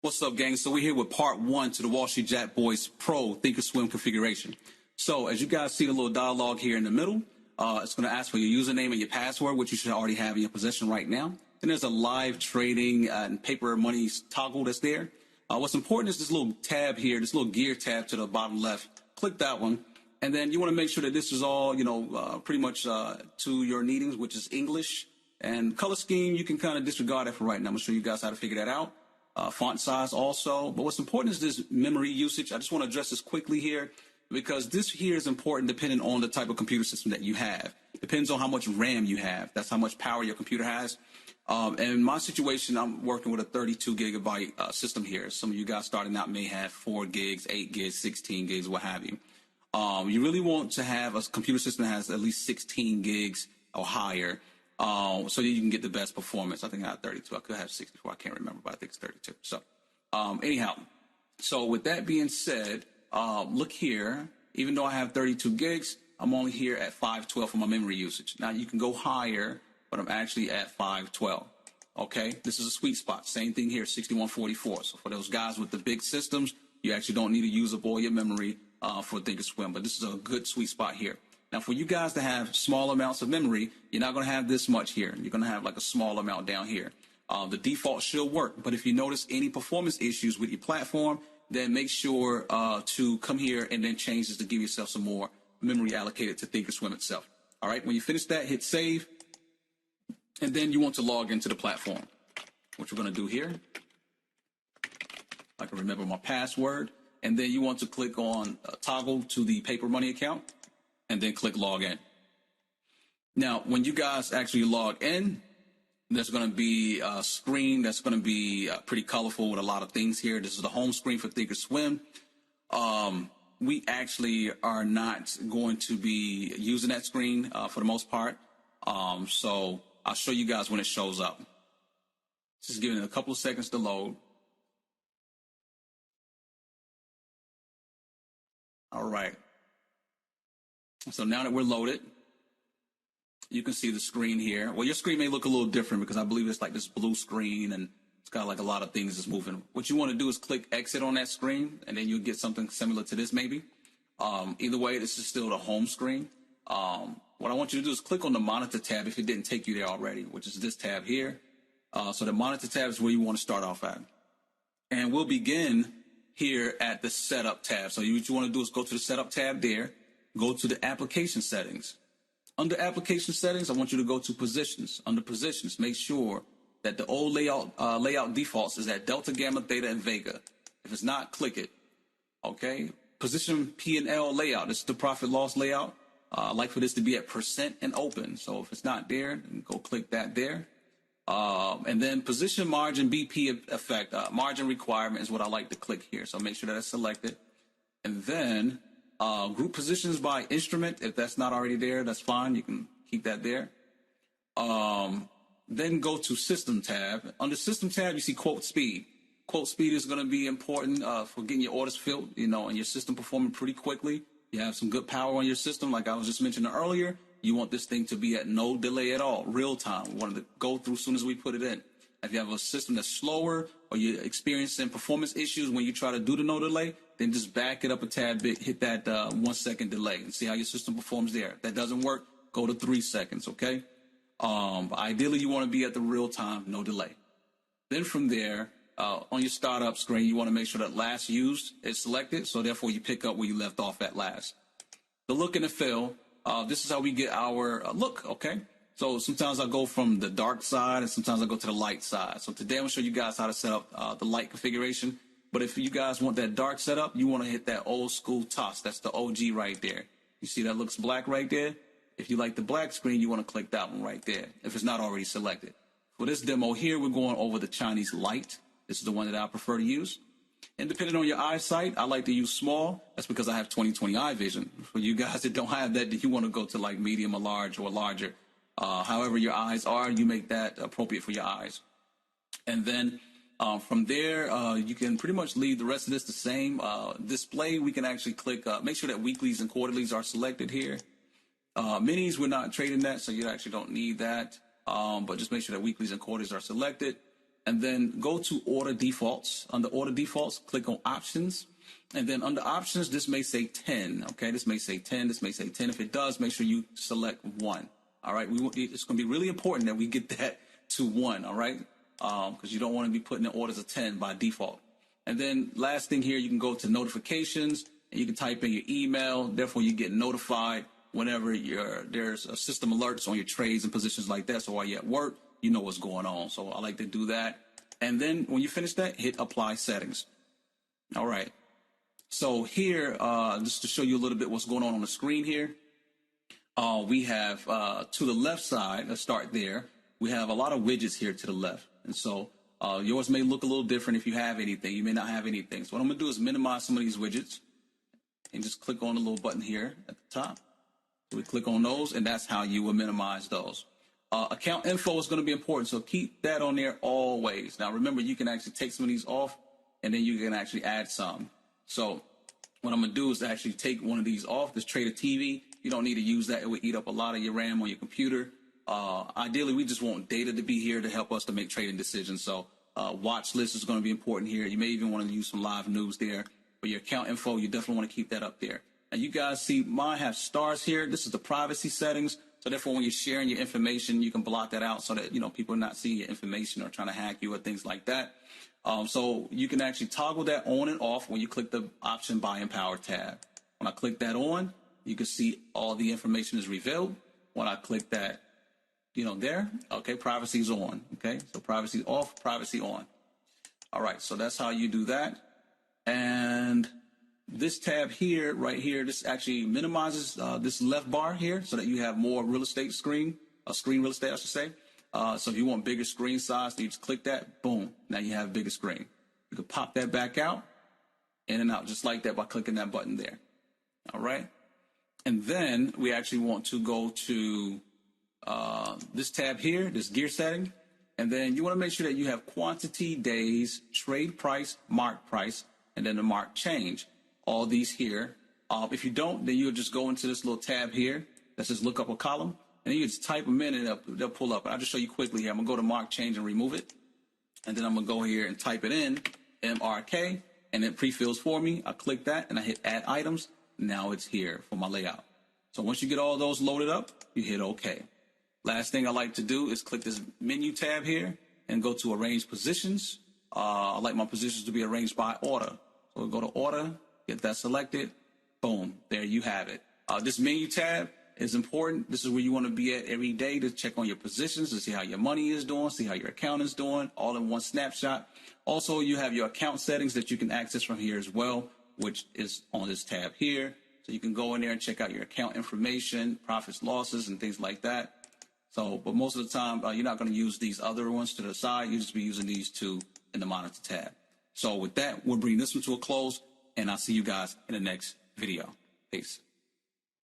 What's up, gang? So we're here with part 1 to the Wall Street Jack Boys Pro ThinkorSwim Configuration. So as you guys see the little dialogue here in the middle, it's going to ask for your username and your password, which you should already have in your possession right now. Then there's a live trading and paper money toggle that's there. What's important is this little tab here, this little gear tab to the bottom left. Click that one. And then you want to make sure that this is all, pretty much to your needings, which is English. And color scheme, you can kind of disregard it for right now. I'm going to show you guys how to figure that out. Font size also. But what's important is this memory usage. I just want to address this quickly here because this here is important depending on the type of computer system that you have. Depends on how much RAM you have. That's how much power your computer has. And in my situation, I'm working with a 32 gigabyte system here. Some of you guys starting out may have 4 gigs, 8 gigs, 16 gigs, what have you. You really want to have a computer system that has at least 16 gigs or higher. So that you can get the best performance. I think I had 32. I could have 64. I can't remember, but I think it's 32. So, anyhow, so with that being said, look here. Even though I have 32 gigs, I'm only here at 512 for my memory usage. Now you can go higher, but I'm actually at 512. Okay, this is a sweet spot. Same thing here, 6144. So for those guys with the big systems, you actually don't need to use up all your memory for ThinkorSwim, but this is a good sweet spot here. Now, for you guys to have small amounts of memory, you're not going to have this much here. You're going to have like a small amount down here. The default should work, but if you notice any performance issues with your platform, then make sure to come here and then change this to give yourself some more memory allocated to ThinkorSwim itself. All right, when you finish that, hit save, and then you want to log into the platform, which we're going to do here. I can remember my password, and then you want to click on toggle to the paper money account. And then click log in. Now, when you guys actually log in, there's going to be a screen that's going to be pretty colorful with a lot of things here. This is the home screen for ThinkorSwim. We actually are not going to be using that screen for the most part. So I'll show you guys when it shows up. Just giving it a couple of seconds to load. All right. So now that we're loaded, you can see the screen here. Well, your screen may look a little different because I believe it's like this blue screen and it's got like a lot of things that's moving. What you want to do is click exit on that screen and then you'll get something similar to this maybe. Either way, this is still the home screen. What I want you to do is click on the monitor tab if it didn't take you there already, which is this tab here. So the monitor tab is where you want to start off at. And we'll begin here at the setup tab. So what you want to do is go to the setup tab there. Go to the application settings. Under application settings, I want you to go to positions. Under positions, make sure that the old layout defaults is at Delta, Gamma, Theta, and Vega. If it's not, click it. Okay. Position P&L layout. This is the profit loss layout. I like for this to be at % and open. So if it's not there, then go click that there. And then position margin BP effect. Margin requirement is what I like to click here. So make sure that it's selected. And then group positions by instrument. If that's not already there, that's fine. You can keep that there. Then go to system tab. Under system tab, you see quote speed. Quote speed is going to be important for getting your orders filled, and your system performing pretty quickly. You have some good power on your system. Like I was just mentioning earlier, you want this thing to be at no delay at all, real time. We want it to go through as soon as we put it in. If you have a system that's slower or you're experiencing performance issues when you try to do the no delay, then just back it up a tad bit, hit that 1 second delay and see how your system performs there. If that doesn't work, go to 3 seconds, okay? Ideally, you want to be at the real time, no delay. Then from there, on your startup screen, you want to make sure that last used is selected, so therefore you pick up where you left off at last. The look and the feel, this is how we get our look, okay? So sometimes I go from the dark side and sometimes I go to the light side. So today I'm going to show you guys how to set up the light configuration. But if you guys want that dark setup, you want to hit that old school toss. That's the OG right there. You see that looks black right there? If you like the black screen, you want to click that one right there if it's not already selected. For this demo here, we're going over the Chinese light. This is the one that I prefer to use. And depending on your eyesight, I like to use small. That's because I have 20/20 eye vision. For you guys that don't have that, then you want to go to like medium or large or larger. However your eyes are, you make that appropriate for your eyes. And then from there, you can pretty much leave the rest of this the same. Display, we can actually click, make sure that weeklies and quarterlies are selected here. Minis, we're not trading that, so you actually don't need that. But just make sure that weeklies and quarters are selected. and then go to order defaults. Under order defaults, click on options. And then under options, this may say 10. Okay, this may say 10. This may say 10. If it does, make sure you select 1. All right, it's going to be really important that we get that to 1. All right, because you don't want to be putting in orders of 10 by default. And then last thing here, you can go to notifications and you can type in your email. Therefore, you get notified whenever there's a system alerts on your trades and positions like that. So while you're at work, you know what's going on. So I like to do that. And then when you finish that, hit apply settings. All right. So here, just to show you a little bit what's going on the screen here, we have to the left side, let's start there, we have a lot of widgets here to the left. And so yours may look a little different if you have anything. You may not have anything. So what I'm going to do is minimize some of these widgets and just click on the little button here at the top. So we click on those, and that's how you will minimize those. Account info is going to be important, so keep that on there always. Now, remember, you can actually take some of these off, and then you can actually add some. So what I'm going to do is actually take one of these off, this Trader TV. You don't need to use that. It would eat up a lot of your RAM on your computer. Ideally, we just want data to be here to help us to make trading decisions. So watch list is going to be important here. You may even want to use some live news there. But your account info, you definitely want to keep that up there. Now, you guys see mine have stars here. This is the privacy settings. So therefore, when you're sharing your information, you can block that out so that, people are not seeing your information or trying to hack you or things like that. So you can actually toggle that on and off when you click the option buying power tab. When I click that on, you can see all the information is revealed. When I click that, there, okay, privacy is on. Okay, so privacy off, privacy on. All right, so that's how you do that. And this tab here, right here, this actually minimizes this left bar here so that you have more real estate screen real estate, I should say. So if you want bigger screen size, you just click that, boom, now you have bigger screen. You can pop that back out, in and out, just like that by clicking that button there. All right. And then we actually want to go to this tab here, this gear setting. And then you want to make sure that you have quantity, days, trade price, mark price, and then the mark change. All these here. If you don't, then you'll just go into this little tab here that says look up a column. And you just type them in and they'll pull up. I'll just show you quickly here. I'm going to go to mark change and remove it. And then I'm going to go here and type it in, MRK, and it pre-fills for me. I click that and I hit add items. Now it's here for my layout. So once you get all those loaded up, you hit OK. Last thing I like to do is click this menu tab here and go to arrange positions. I like my positions to be arranged by order. So we'll go to order, get that selected. Boom, there you have it. This menu tab is important. This is where you want to be at every day to check on your positions, to see how your money is doing, see how your account is doing, all in one snapshot. Also, you have your account settings that you can access from here as well, which is on this tab here. So you can go in there and check out your account information, profits, losses, and things like that. So, but most of the time, you're not going to use these other ones to the side. You just be using these two in the monitor tab. So with that, we'll bring this one to a close, and I'll see you guys in the next video. Peace.